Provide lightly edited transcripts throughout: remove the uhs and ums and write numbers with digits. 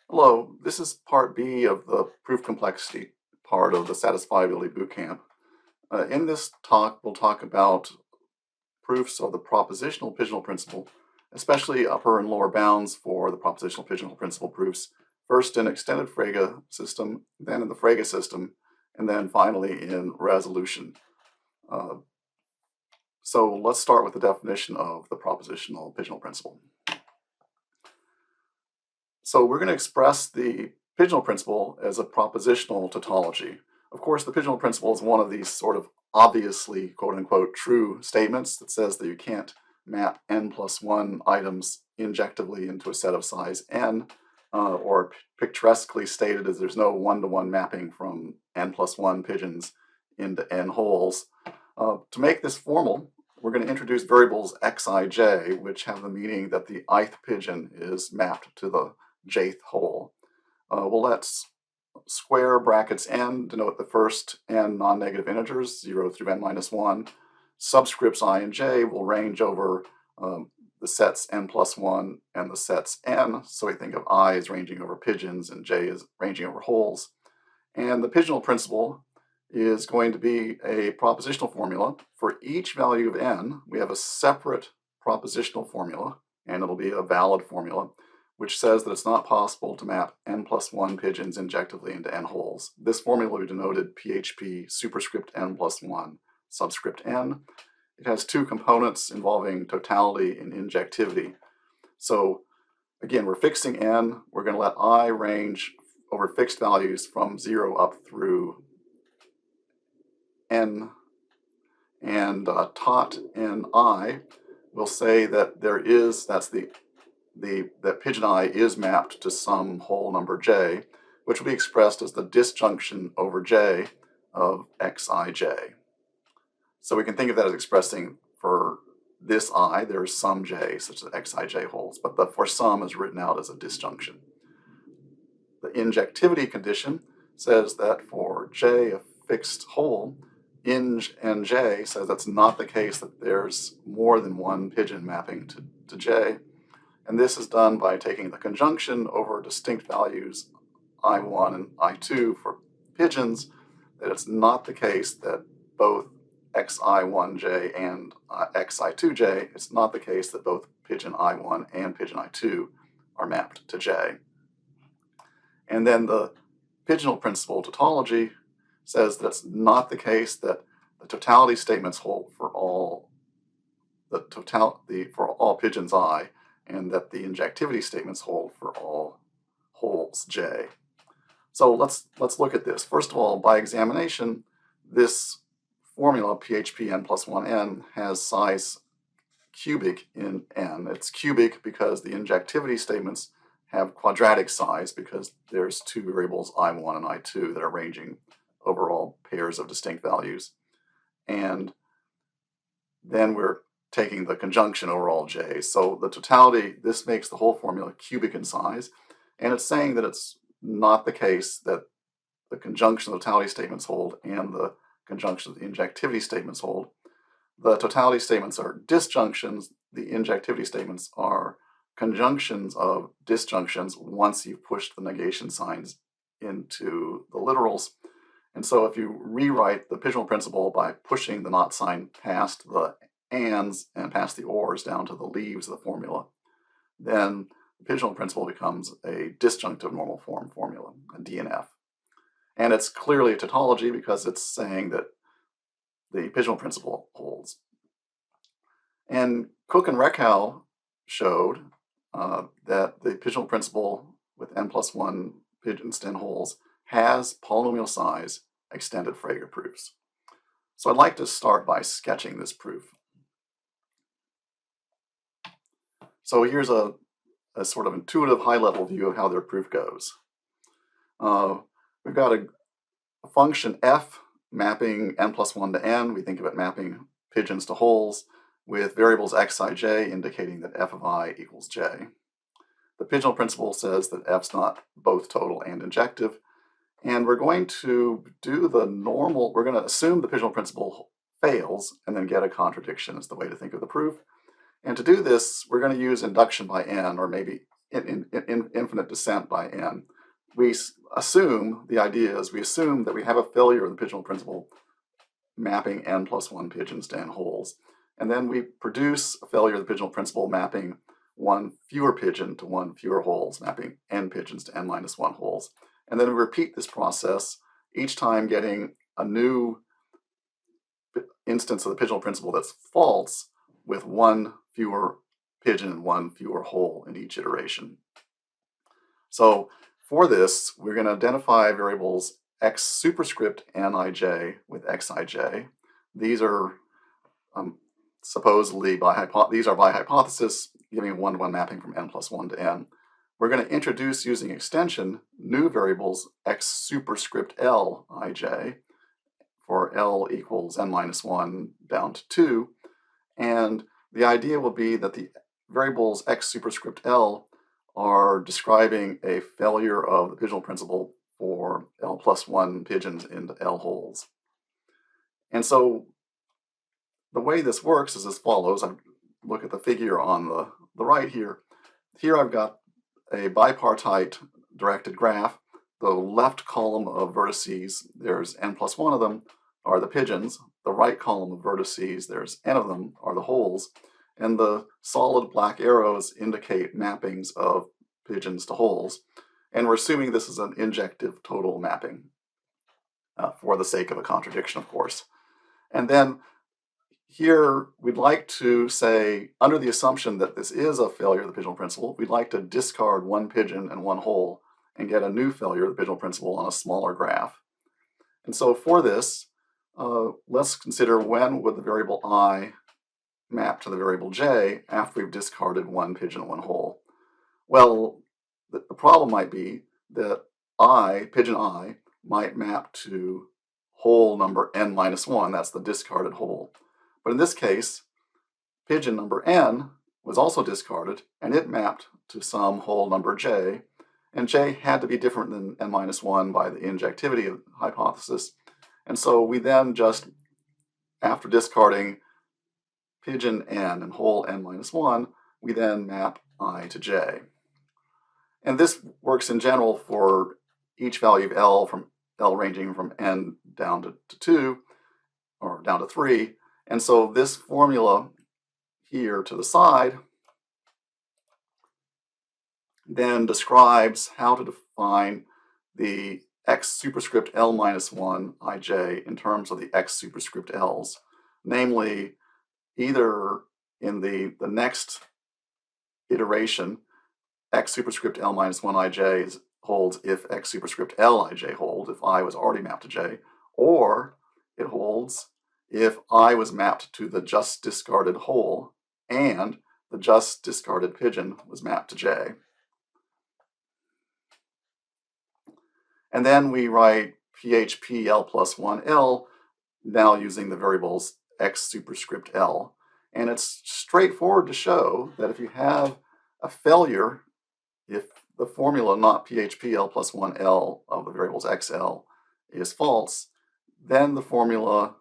Hello, this is part B of the proof complexity part of the Satisfiability Bootcamp. In this talk, we'll talk about proofs of the propositional pigeonhole principle, especially upper and lower bounds for the propositional pigeonhole principle proofs, first in extended Frege system, then in the Frege system, and then finally in resolution. So let's start with the definition of the propositional pigeonhole principle. So we're going to express the pigeonhole principle as a propositional tautology. Of course, the pigeonhole principle is one of these sort of obviously, quote-unquote, true statements that says that you can't map n+1 items injectively into a set of size n, or picturesquely stated as there's no one-to-one mapping from n+1 pigeons into n holes. To make this formal, we're going to introduce variables xij, which have the meaning that the ith pigeon is mapped to the jth hole. We'll let square brackets n denote the first n non-negative integers, 0 through n-1. Subscripts I and j will range over the sets n+1 and the sets n, so we think of I as ranging over pigeons and j as ranging over holes. And the pigeonhole principle is going to be a propositional formula. For each value of n, we have a separate propositional formula, and it'll be a valid formula, which says that it's not possible to map n+1 pigeons injectively into n holes. This formula will be denoted PHP superscript n+1 subscript n. It has two components involving totality and injectivity. So again, we're fixing n. We're going to let I range over fixed values from 0 up through n, and taut in I will say that that pigeon I is mapped to some whole number j, which will be expressed as the disjunction over j of xij. So we can think of that as expressing for this I, there is some j, such as xij holes, but the for some is written out as a disjunction. The injectivity condition says that for j, a fixed hole, inj and j says that's not the case, that there's more than one pigeon mapping to j. And this is done by taking the conjunction over distinct values I1 and I2 for pigeons, that it's not the case that both xi1j and xi2j, it's not the case that both pigeon I1 and pigeon I2 are mapped to j. And then the pigeonhole principle tautology says that it's not the case that the totality statements hold for all for all pigeons I, and that the injectivity statements hold for all holes j. So let's look at this. First of all, by examination, this formula PHP n+1n has size cubic in n. It's cubic because the injectivity statements have quadratic size because there's two variables I1 and I2 that are ranging over all pairs of distinct values. And then we're taking the conjunction over all j. So the totality, this makes the whole formula cubic in size, and it's saying that it's not the case that the conjunction of the totality statements hold and the conjunction of the injectivity statements hold. The totality statements are disjunctions, the injectivity statements are conjunctions of disjunctions once you've pushed the negation signs into the literals. And so if you rewrite the pigeonhole principle by pushing the not sign past the ands and past the ors down to the leaves of the formula, then the pigeonhole principle becomes a disjunctive normal form formula, a DNF. And it's clearly a tautology because it's saying that the pigeonhole principle holds. And Cook and Reckhow showed that the pigeonhole principle with n+1 pigeon stem holes has polynomial size extended Frege proofs. So I'd like to start by sketching this proof. So here's a sort of intuitive high-level view of how their proof goes. We've got a function f mapping n+1 to n. We think of it mapping pigeons to holes with variables xij indicating that f of I equals j. The pigeonhole principle says that f's not both total and injective. And we're going to do the normal, we're going to assume the pigeonhole principle fails and then get a contradiction is the way to think of the proof. And to do this, we're going to use induction by n, or maybe infinite infinite descent by n, we assume, the idea is we assume that we have a failure of the pigeonhole principle mapping n plus 1 pigeons to n holes. And then we produce a failure of the pigeonhole principle mapping one fewer pigeon to one fewer holes, mapping n pigeons to n minus 1 holes. And then we repeat this process, each time getting a new instance of the pigeonhole principle that's false with one fewer pigeon and one fewer hole in each iteration. So for this, we're going to identify variables x superscript nij with xij. These are supposedly by hypothesis, giving a one-to-one mapping from n plus 1 to n. We're going to introduce, using extension, new variables x superscript lij for L equals n minus 1 down to 2. And the idea will be that the variables x superscript L are describing a failure of the pigeonhole principle for L plus 1 pigeons into L holes. And so the way this works is as follows. I look at the figure on the right here. Here I've got a bipartite directed graph. The left column of vertices, there's n plus 1 of them, are the pigeons. The right column of vertices, there's n of them, are the holes. And the solid black arrows indicate mappings of pigeons to holes. And we're assuming this is an injective total mapping for the sake of a contradiction, of course. And then here we'd like to say, under the assumption that this is a failure of the pigeonhole principle, we'd like to discard one pigeon and one hole and get a new failure of the pigeonhole principle on a smaller graph. And so for this, let's consider when would the variable I map to the variable j after we've discarded one pigeon and one hole. Well, the problem might be that pigeon I, might map to hole number n minus 1, that's the discarded hole. But in this case, pigeon number n was also discarded, and it mapped to some hole number j, and j had to be different than n minus 1 by the injectivity hypothesis. And so we then just, after discarding pigeon n and hole n minus 1, we then map I to j. And this works in general for each value of L ranging from n down to 2, or down to 3. And so this formula here to the side then describes how to define the x superscript L minus 1 ij in terms of the x superscript L's. Namely, either in the next iteration, x superscript L minus 1 ij holds if x superscript Lij holds, if I was already mapped to j, or it holds if I was mapped to the just discarded hole and the just discarded pigeon was mapped to j. And then we write PHP L plus 1 L, now using the variables x superscript L. And it's straightforward to show that if you have a failure, if the formula not PHP L plus 1 L of the variables XL is false, then the formula,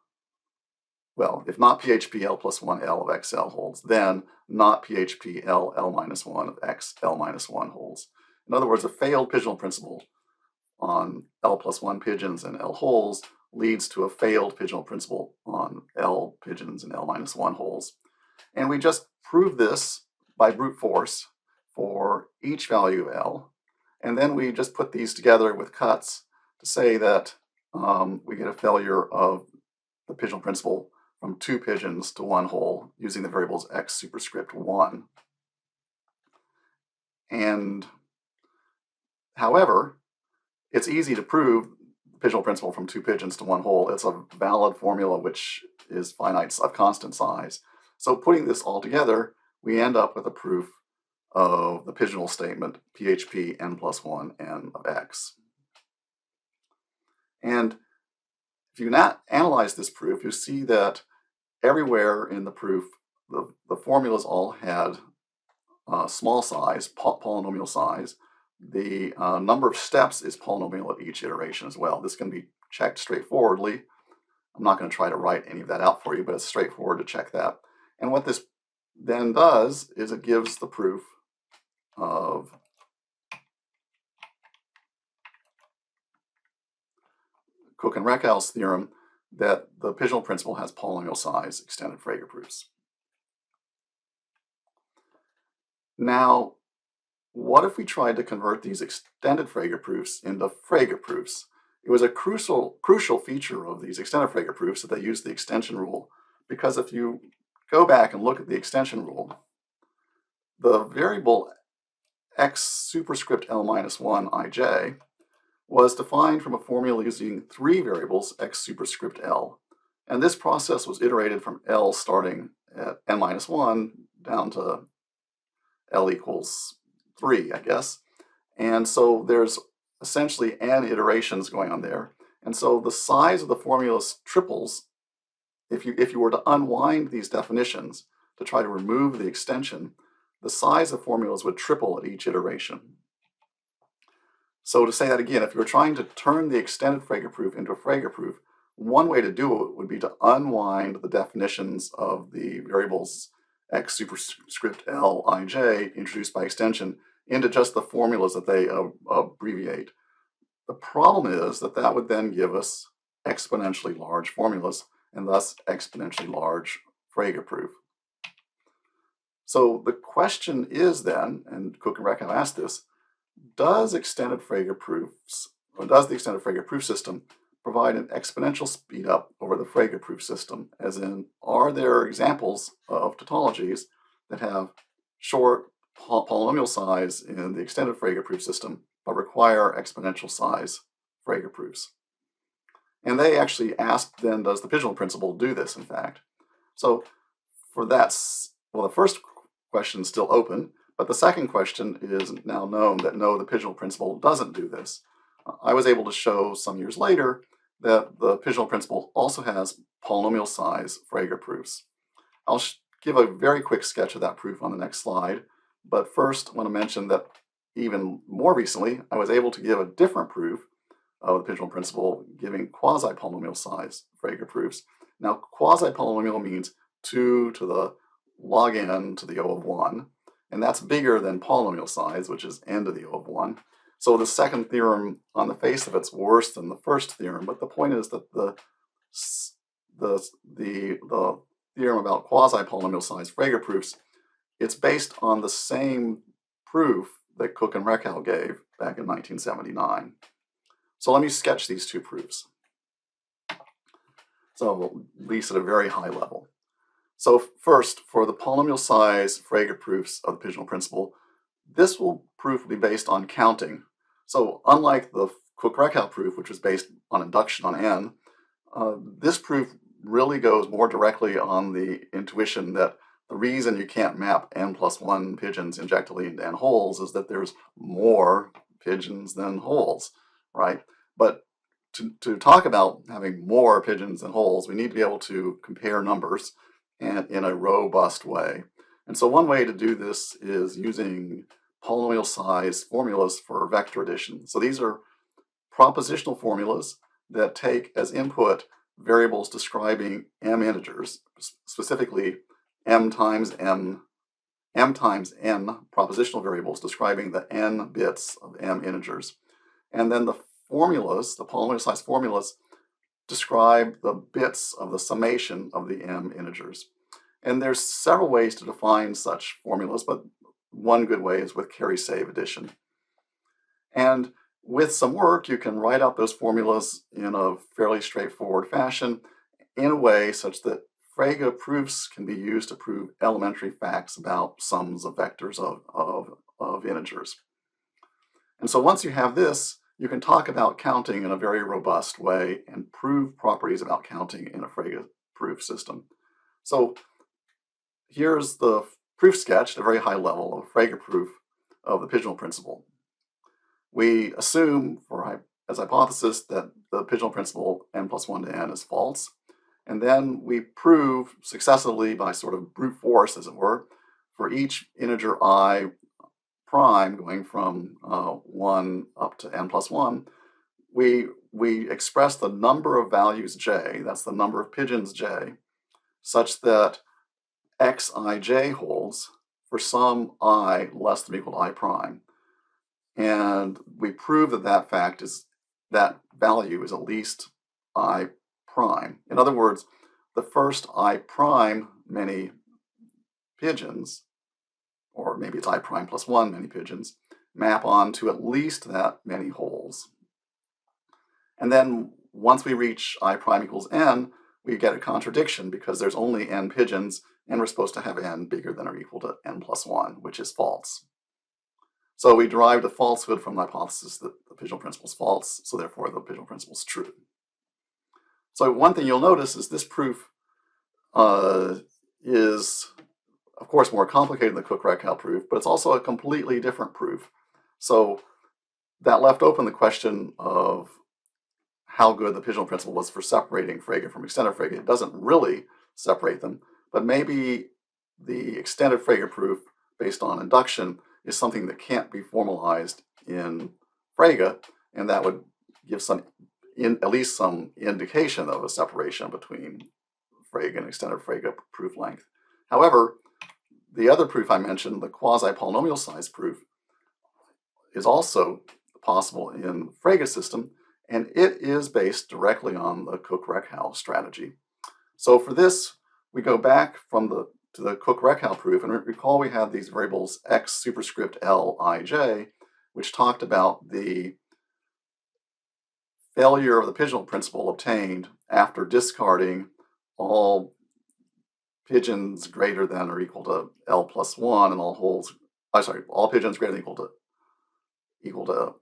well, if not PHP L plus 1 L of XL holds, then not PHP L L minus 1 of XL minus 1 holds. In other words, a failed pigeonhole principle on L plus 1 pigeons and L holes leads to a failed pigeonhole principle on L pigeons and L minus 1 holes. And we just prove this by brute force for each value of L. And then we just put these together with cuts to say that we get a failure of the pigeonhole principle from 2 pigeons to 1 hole using the variables x superscript 1. And however, it's easy to prove the pigeonhole principle from 2 pigeons to 1 hole. It's a valid formula which is finite of constant size. So putting this all together, we end up with a proof of the pigeonhole statement PHP n plus 1 n of x. And if you not analyze this proof, you see that everywhere in the proof, the formulas all had small size, polynomial size. The number of steps is polynomial at each iteration as well. This can be checked straightforwardly. I'm not going to try to write any of that out for you, but it's straightforward to check that. And what this then does is it gives the proof of Cook-Reckhow theorem that the pigeonhole principle has polynomial size extended Frege proofs. Now, what if we tried to convert these extended Frege proofs into Frege proofs? It was a crucial feature of these extended Frege proofs that they used the extension rule, because if you go back and look at the extension rule, the variable x superscript L minus 1 ij was defined from a formula using three variables x superscript L. And this process was iterated from L starting at n minus 1 down to L equals 3, I guess. And so there's essentially n iterations going on there. And so the size of the formulas triples if you were to unwind these definitions to try to remove the extension. The size of formulas would triple at each iteration. So to say that again, if you were trying to turn the extended Frege proof into a Frege proof, one way to do it would be to unwind the definitions of the variables x superscript L ij introduced by extension into just the formulas that they abbreviate. The problem is that that would then give us exponentially large formulas and thus exponentially large Frege proof. So the question is then, and Cook-Reckhow asked this, does the extended Frege proof system provide an exponential speed up over the Frege proof system? As in, are there examples of tautologies that have short polynomial size in the extended Frege proof system but require exponential size Frege proofs? And they actually asked then, does the pigeonhole principle do this, in fact? So for that, well, the first question is still open, but the second question is now known that no, the pigeonhole principle doesn't do this. I was able to show some years later that the pigeonhole principle also has polynomial size Frege proofs. I'll give a very quick sketch of that proof on the next slide, but first I want to mention that even more recently, I was able to give a different proof of the pigeonhole principle, giving quasi-polynomial size Frege proofs. Now, quasi-polynomial means 2 to the log n to the O of 1, and that's bigger than polynomial size, which is n to the O of 1. So the second theorem on the face of it's worse than the first theorem, but the point is that the theorem about quasi-polynomial size Frege proofs, it's based on the same proof that Cook-Reckhow gave back in 1979. So let me sketch these two proofs. So at least at a very high level. So first, for the polynomial size Frege proofs of the pigeonhole principle, this proof will be based on counting. So unlike the Cook-Reckhow proof, which was based on induction on n, this proof really goes more directly on the intuition that the reason you can't map n plus 1 pigeons injectively into n holes is that there's more pigeons than holes, right? But to talk about having more pigeons than holes, we need to be able to compare numbers and in a robust way. And so one way to do this is using polynomial size formulas for vector addition. So these are propositional formulas that take as input variables describing m integers, specifically m times n propositional variables describing the n bits of m integers. And then the formulas, the polynomial size formulas, describe the bits of the summation of the m integers. And there's several ways to define such formulas, but one good way is with carry-save addition. And with some work, you can write out those formulas in a fairly straightforward fashion in a way such that Frege proofs can be used to prove elementary facts about sums of vectors of integers. And so once you have this, you can talk about counting in a very robust way and prove properties about counting in a Frege proof system. So here's the proof sketch at a very high level of Frege proof of the pigeonhole principle. We assume, as hypothesis, that the pigeonhole principle n plus 1 to n is false. And then we prove successively by sort of brute force, as it were, for each integer I prime going from 1 up to n plus 1, we express the number of values j, that's the number of pigeons j, such that xij holds for some I less than or equal to I prime. And we prove that that value is at least I prime. In other words, the first I prime many pigeons, or maybe it's I prime plus 1 many pigeons, map onto at least that many holes. And then once we reach I prime equals n, we get a contradiction because there's only n pigeons, and we're supposed to have n bigger than or equal to n plus 1, which is false. So we derived a falsehood from the hypothesis that the pigeonhole principle is false, so therefore the pigeonhole principle is true. So one thing you'll notice is this proof is, of course, more complicated than the Cook-Reckhow proof, but it's also a completely different proof. So that left open the question of how good the pigeonhole principle was for separating Frege from extended Frege. It doesn't really separate them, but maybe the extended Frege proof based on induction is something that can't be formalized in Frege, and that would give at least some indication of a separation between Frege and extended Frege proof length. However, the other proof I mentioned, the quasi-polynomial size proof, is also possible in Frege's system, and it is based directly on the Cook-Reckhow strategy. So for this, we go back to the Cook-Reckhow proof, and recall we had these variables x superscript L, I, J, which talked about the failure of the pigeonhole principle obtained after discarding all pigeons greater than or equal to L plus 1 and all pigeons greater than or equal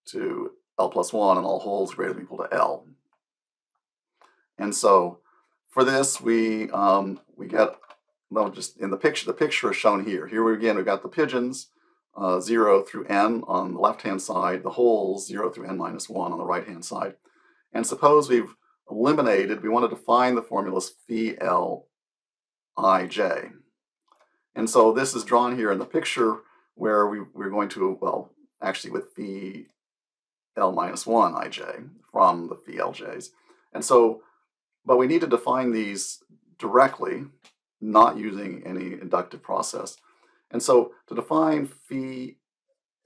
to L plus 1 and all holes greater than or equal to L. And so for this, we get, just in the picture is shown here. Here we've got the pigeons, 0 through n on the left-hand side, the holes 0 through n minus 1 on the right-hand side. And suppose we want to define the formulas phi L I J. And so this is drawn here in the picture where we're going to, well, actually with phi L minus 1 ij from the phi LJs. And so, but we need to define these directly, not using any inductive process. And so to define phi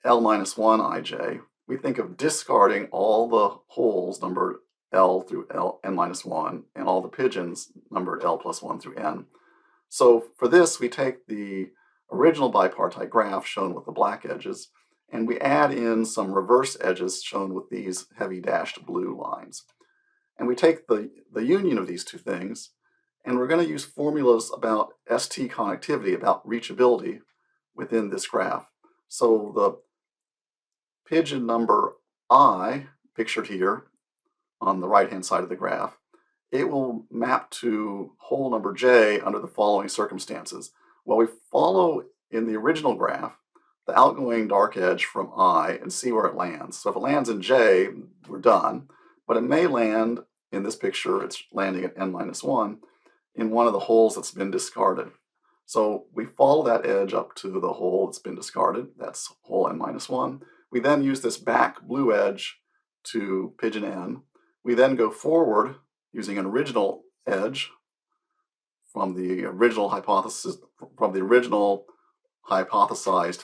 L minus 1 ij, we think of discarding all the holes numbered L through n minus 1 and all the pigeons numbered L plus 1 through n. So for this, we take the original bipartite graph shown with the black edges, and we add in some reverse edges shown with these heavy dashed blue lines. And we take the union of these two things, and we're going to use formulas about ST connectivity, about reachability within this graph. So the pigeon number I, pictured here on the right-hand side of the graph, it will map to hole number J under the following circumstances. Well, we follow in the original graph the outgoing dark edge from I and see where it lands. So if it lands in J, we're done. But it may land, in this picture, it's landing at n minus 1, in one of the holes that's been discarded. So we follow that edge up to the hole that's been discarded. That's hole n minus 1. We then use this back blue edge to pigeon n. We then go forward using an original edge from the original hypothesized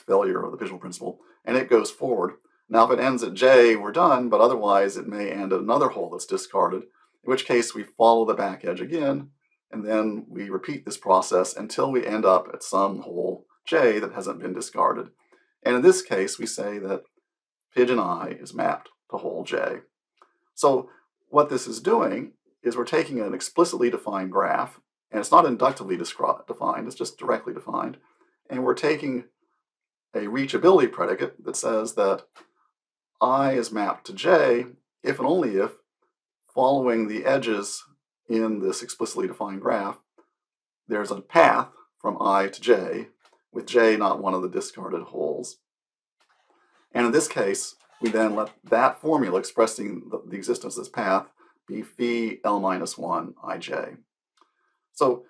failure of the pigeonhole principle, and it goes forward. Now, if it ends at J, we're done, but otherwise it may end at another hole that's discarded, in which case we follow the back edge again, and then we repeat this process until we end up at some hole J that hasn't been discarded. And in this case, we say that pigeon I is mapped to hole J. So what this is doing is we're taking an explicitly defined graph, and it's not inductively defined, it's just directly defined, and we're taking a reachability predicate that says that I is mapped to J if and only if, following the edges in this explicitly defined graph, there's a path from I to J, with J not one of the discarded holes. And in this case, we then let that formula expressing the existence of this path be phi L minus 1 ij. So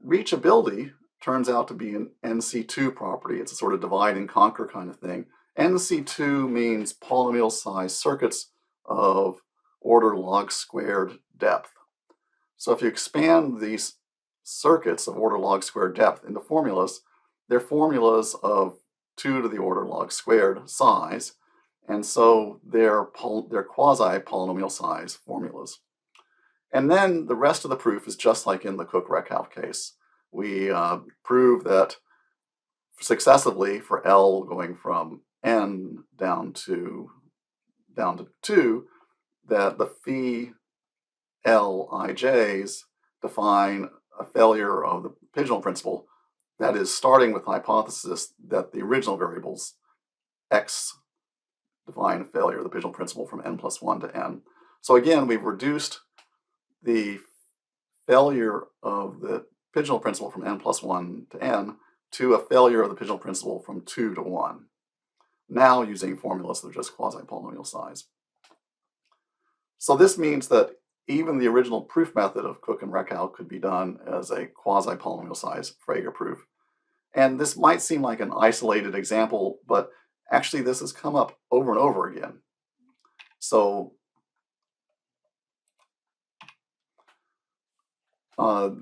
reachability turns out to be an NC2 property. It's a sort of divide and conquer kind of thing. NC2 means polynomial size circuits of order log squared depth. So if you expand these circuits of order log squared depth into formulas, they're formulas of 2 to the order log squared size, and so they're quasi-polynomial size formulas. And then the rest of the proof is just like in the Cook-Reckhow case. We prove that successively for L going from n down to 2, that the phi Lij's define a failure of the pigeonhole principle, that is starting with the hypothesis that the original variables x define a failure of the pigeonhole principle from n plus 1 to n. So again, we've reduced the failure of the pigeonhole principle from n plus 1 to n to a failure of the pigeonhole principle from 2 to 1. Now using formulas that are just quasi-polynomial size. So this means that even the original proof method of Cook and Reckhow could be done as a quasi-polynomial size Frege proof. And this might seem like an isolated example, but actually this has come up over and over again. So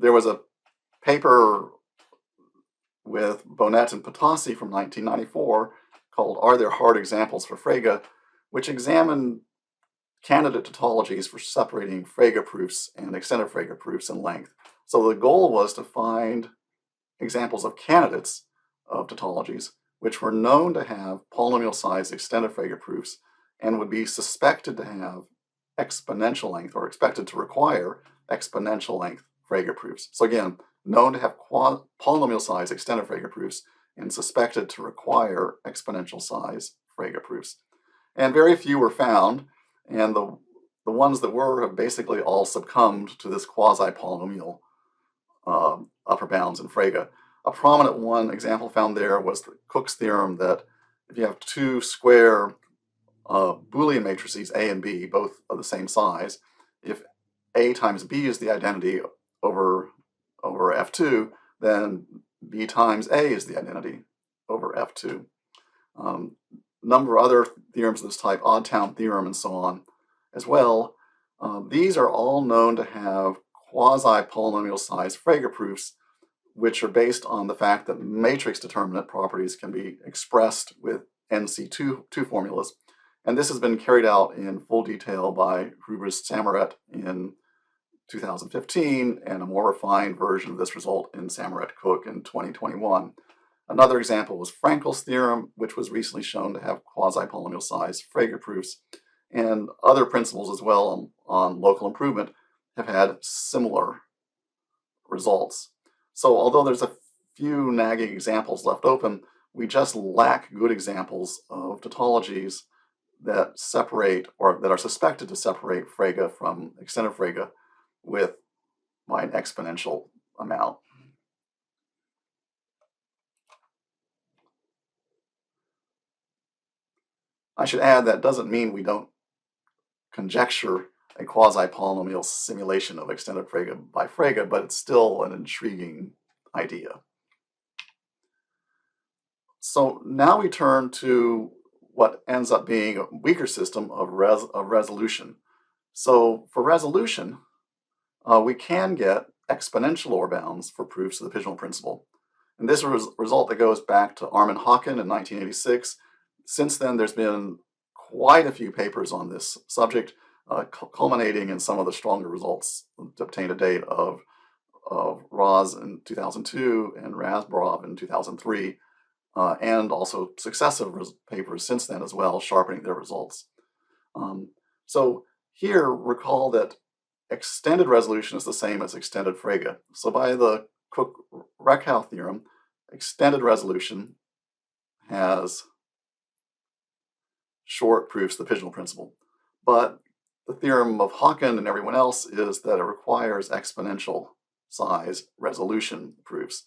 there was a paper with Bonnet and Potassi from 1994 called Are There Hard Examples for Frege, which examined candidate tautologies for separating Frege proofs and extended Frege proofs in length. So the goal was to find examples of candidates of tautologies which were known to have polynomial size extended Frege proofs and would be suspected to have exponential length or expected to require exponential length Frege proofs. So again, known to have polynomial size extended Frege proofs and suspected to require exponential size Frege proofs. And very few were found, and the ones that were have basically all succumbed to this quasi-polynomial upper bounds in Frege. A prominent one example found there was Cook's theorem that if you have two square Boolean matrices A and B, both of the same size, if A times B is the identity over F2, then B times A is the identity over F2. Number of other theorems of this type, Oddtown theorem and so on as well. These are all known to have quasi-polynomial size Frege proofs, which are based on the fact that matrix determinant properties can be expressed with NC2 formulas. And this has been carried out in full detail by Hruvis-Samaret in 2015, and a more refined version of this result in Samaret-Cook in 2021. Another example was Frankel's theorem, which was recently shown to have quasi-polynomial size Frege proofs, and other principles as well on local improvement have had similar results. So although there's a few nagging examples left open, we just lack good examples of tautologies that separate or that are suspected to separate Frege from extended Frege by an exponential amount. I should add that doesn't mean we don't conjecture a quasi-polynomial simulation of extended Frege by Frege, but it's still an intriguing idea. So now we turn to what ends up being a weaker system of resolution. So for resolution, we can get exponential lower bounds for proofs of the pigeonhole principle. And this is a result that goes back to Armin Haken in 1986. Since then, there's been quite a few papers on this subject, culminating in some of the stronger results obtained to date of Raz in 2002 and Razborov in 2003, and also successive papers since then as well, sharpening their results. So here, recall that extended resolution is the same as extended Frege. So by the Cook-Reckhow theorem, extended resolution has short proofs of the pigeonhole principle. But the theorem of Haken and everyone else is that it requires exponential size resolution proofs.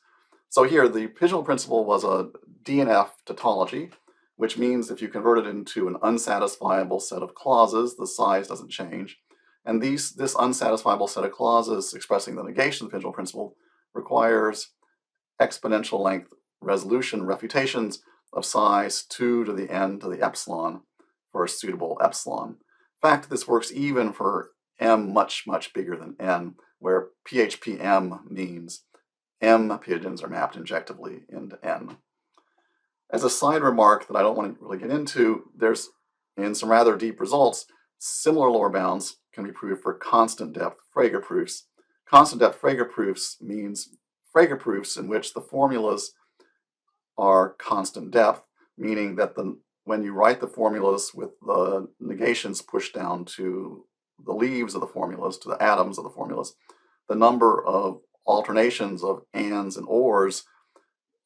So here, the pigeonhole principle was a DNF tautology, which means if you convert it into an unsatisfiable set of clauses, the size doesn't change. And this unsatisfiable set of clauses expressing the negation of the pigeonhole principle requires exponential length resolution refutations of size 2 to the n to the epsilon for a suitable epsilon. In fact, this works even for m much, much bigger than n, where PHPM means m pigeons are mapped injectively into n. As a side remark that I don't want to really get into, there's, in some rather deep results, similar lower bounds can be proved for constant depth Frege proofs. Constant depth Frege proofs means Frege proofs in which the formulas are constant depth, meaning that when you write the formulas with the negations pushed down to the leaves of the formulas, to the atoms of the formulas, the number of alternations of ands and ors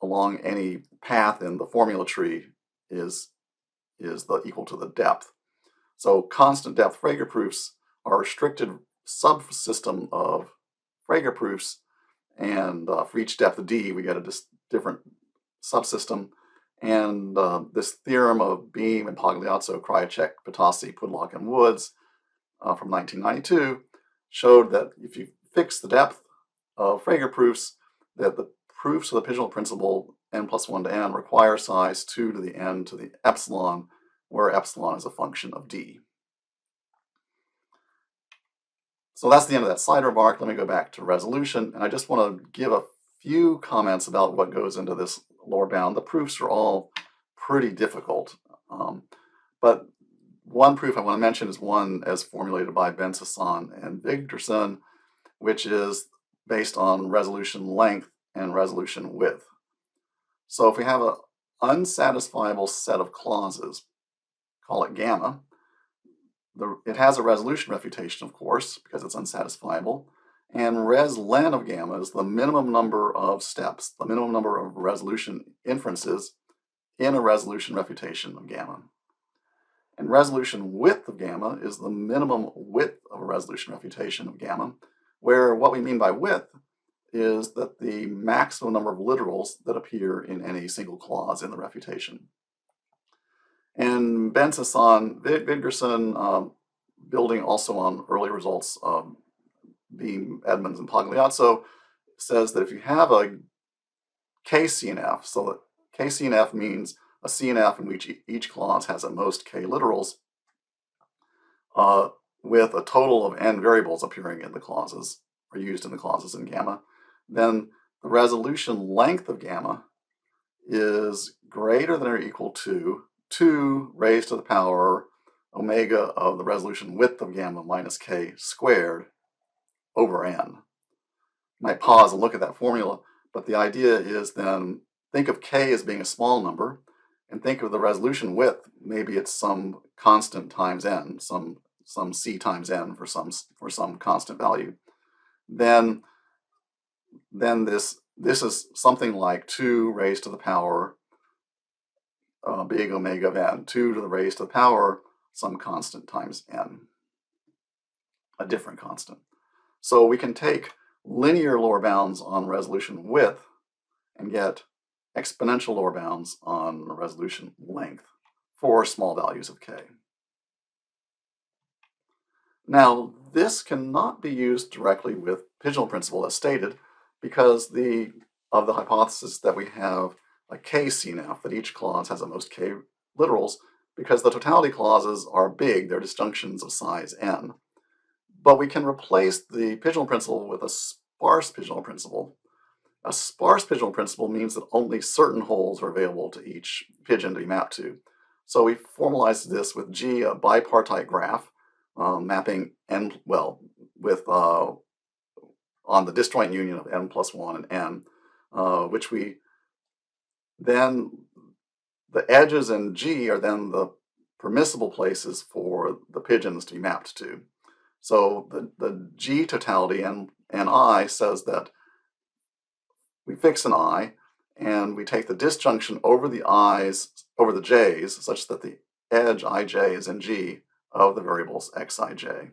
along any path in the formula tree is equal to the depth. So constant depth Frege proofs are a restricted subsystem of Frege proofs, and for each depth d we get a different subsystem. And this theorem of Beam and Pagliazzo, Krycek, Patasi, Pudlock, and Woods from 1992 showed that if you fix the depth of Frege proofs, that the proofs of the pigeonhole principle n+1 to n require size 2 to the n to the epsilon, where epsilon is a function of d. So that's the end of that slide remark. Let me go back to resolution, and I just want to give a few comments about what goes into this lower bound. The proofs are all pretty difficult, but one proof I want to mention is one as formulated by Ben-Sasson and Vigderson, which is based on resolution length and resolution width. So if we have an unsatisfiable set of clauses, call it gamma, it has a resolution refutation, of course, because it's unsatisfiable, and res len of gamma is the minimum number of steps, the minimum number of resolution inferences in a resolution refutation of gamma. And resolution width of gamma is the minimum width of a resolution refutation of gamma, where what we mean by width is that the maximum number of literals that appear in any single clause in the refutation. And Ben-Sasson, Vigderson, building also on early results of Beam, Edmonds, and Pagliazzo, says that if you have a k-CNF, so that k-CNF means a CNF in which each clause has at most k literals, with a total of n variables appearing in the clauses, or used in the clauses in gamma, then the resolution length of gamma is greater than or equal to 2 raised to the power omega of the resolution width of gamma minus k squared over n. You might pause and look at that formula, but the idea is then think of k as being a small number, and think of the resolution width, maybe it's some constant times n, some c times n for some constant value. Then this is something like 2 raised to the power big omega of n, 2 to the raised to the power some constant times n, a different constant. So we can take linear lower bounds on resolution width and get exponential lower bounds on resolution length for small values of k. Now, this cannot be used directly with pigeonhole principle as stated, because of the hypothesis that we have a k-CNF, that each clause has at most k literals, because the totality clauses are big, they're disjunctions of size n. But we can replace the pigeonhole principle with a sparse pigeonhole principle. A sparse pigeonhole principle means that only certain holes are available to each pigeon to be mapped to. So we formalized this with G, a bipartite graph, mapping n, well, with on the disjoint union of n+1 and n, which we then, the edges in G are then the permissible places for the pigeons to be mapped to. So the G totality and I says that we fix an I, and we take the disjunction over the I's, over the J's, such that the edge ij is in G of the variables xij.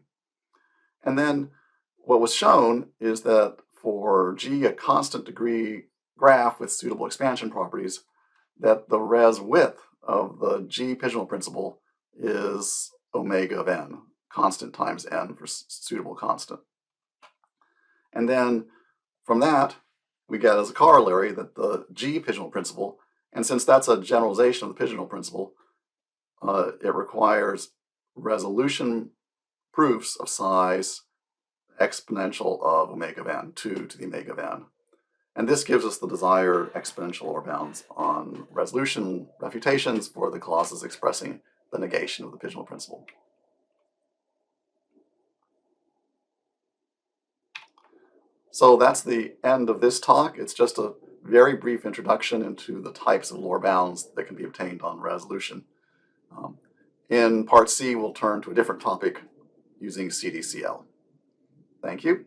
And then what was shown is that for G, a constant degree graph with suitable expansion properties, that the res width of the G pigeonhole principle is omega of n, constant times n for suitable constant. And then from that, we get as a corollary that the G pigeonhole principle, and since that's a generalization of the pigeonhole principle, it requires resolution proofs of size exponential of omega of n, 2 to the omega of n. And this gives us the desired exponential lower bounds on resolution refutations for the clauses expressing the negation of the pigeonhole principle. So that's the end of this talk. It's just a very brief introduction into the types of lower bounds that can be obtained on resolution. In part C, we'll turn to a different topic using CDCL. Thank you.